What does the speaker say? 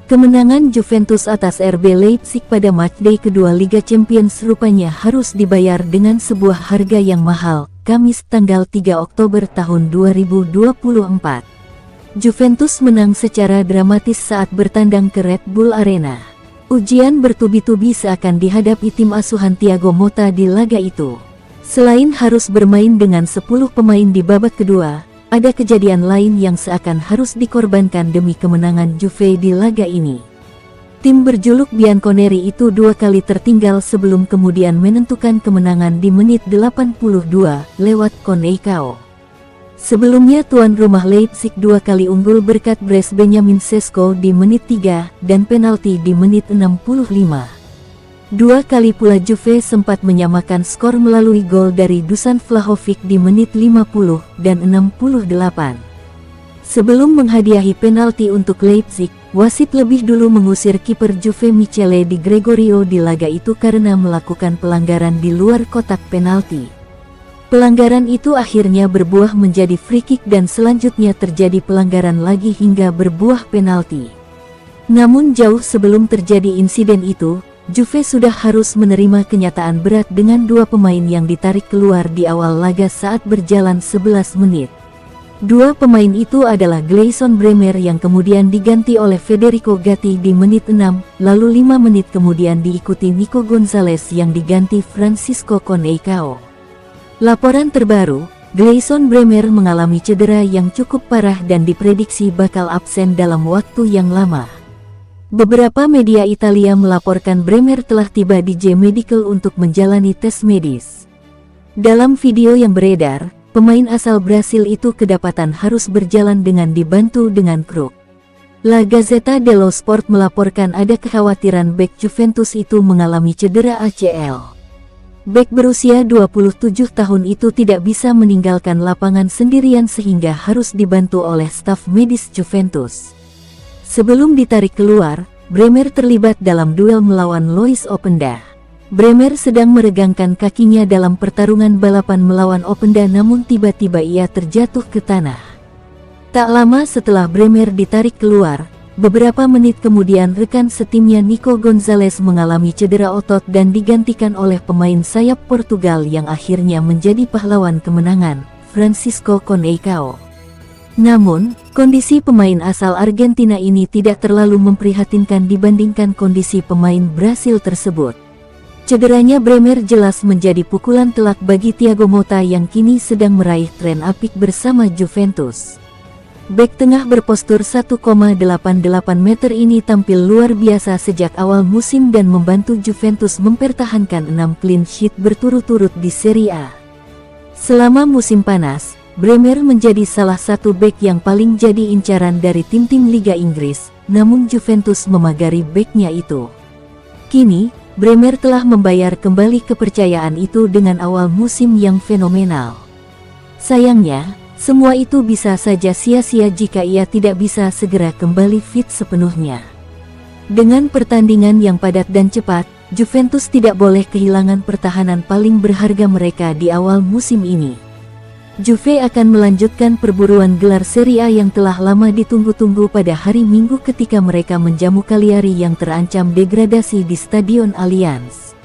Kemenangan Juventus atas RB Leipzig pada matchday kedua Liga Champions rupanya harus dibayar dengan sebuah harga yang mahal. Kamis tanggal 3 Oktober tahun 2024. Juventus menang secara dramatis saat bertandang ke Red Bull Arena. Ujian bertubi-tubi seakan dihadapi tim asuhan Thiago Motta di laga itu. Selain harus bermain dengan 10 pemain di babak kedua, ada kejadian lain yang seakan harus dikorbankan demi kemenangan Juve di laga ini. Tim berjuluk Bianconeri itu 2 kali tertinggal sebelum kemudian menentukan kemenangan di menit 82 lewat Conceicao. Sebelumnya tuan rumah Leipzig 2 kali unggul berkat brace Benjamin Sesko di menit 3 dan penalti di menit 65. 2 kali pula Juve sempat menyamakan skor melalui gol dari Dusan Vlahovic di menit 50 dan 68. Sebelum menghadiahi penalti untuk Leipzig, wasit lebih dulu mengusir kiper Juve Michele Di Gregorio di laga itu karena melakukan pelanggaran di luar kotak penalti. Pelanggaran itu akhirnya berbuah menjadi free kick dan selanjutnya terjadi pelanggaran lagi hingga berbuah penalti. Namun jauh sebelum terjadi insiden itu, Juve sudah harus menerima kenyataan berat dengan 2 pemain yang ditarik keluar di awal laga saat berjalan 11 menit. 2 pemain itu adalah Gleison Bremer yang kemudian diganti oleh Federico Gatti di menit 6, lalu 5 menit kemudian diikuti Nico Gonzalez yang diganti Francisco Conceicao. Laporan terbaru, Gleison Bremer mengalami cedera yang cukup parah dan diprediksi bakal absen dalam waktu yang lama. Beberapa media Italia melaporkan Bremer telah tiba di J Medical untuk menjalani tes medis. Dalam video yang beredar, pemain asal Brasil itu kedapatan harus berjalan dengan dibantu dengan kruk. La Gazzetta dello Sport melaporkan ada kekhawatiran bek Juventus itu mengalami cedera ACL. Bek berusia 27 tahun itu tidak bisa meninggalkan lapangan sendirian sehingga harus dibantu oleh staf medis Juventus. Sebelum ditarik keluar, Bremer terlibat dalam duel melawan Lois Openda. Bremer sedang meregangkan kakinya dalam pertarungan balapan melawan Openda namun tiba-tiba ia terjatuh ke tanah. Tak lama setelah Bremer ditarik keluar, beberapa menit kemudian rekan setimnya Nico Gonzalez mengalami cedera otot dan digantikan oleh pemain sayap Portugal yang akhirnya menjadi pahlawan kemenangan, Francisco Conceicao. Namun, kondisi pemain asal Argentina ini tidak terlalu memprihatinkan dibandingkan kondisi pemain Brasil tersebut. Cederanya Bremer jelas menjadi pukulan telak bagi Thiago Motta yang kini sedang meraih tren apik bersama Juventus. Bek tengah berpostur 1,88 meter ini tampil luar biasa sejak awal musim dan membantu Juventus mempertahankan 6 clean sheet berturut-turut di Serie A. Selama musim panas, Bremer menjadi salah satu bek yang paling jadi incaran dari tim-tim Liga Inggris, namun Juventus memagari beknya itu. Kini, Bremer telah membayar kembali kepercayaan itu dengan awal musim yang fenomenal. Sayangnya, semua itu bisa saja sia-sia jika ia tidak bisa segera kembali fit sepenuhnya. Dengan pertandingan yang padat dan cepat, Juventus tidak boleh kehilangan pertahanan paling berharga mereka di awal musim ini. Juve akan melanjutkan perburuan gelar Serie A yang telah lama ditunggu-tunggu pada hari Minggu ketika mereka menjamu Cagliari yang terancam degradasi di Stadion Allianz.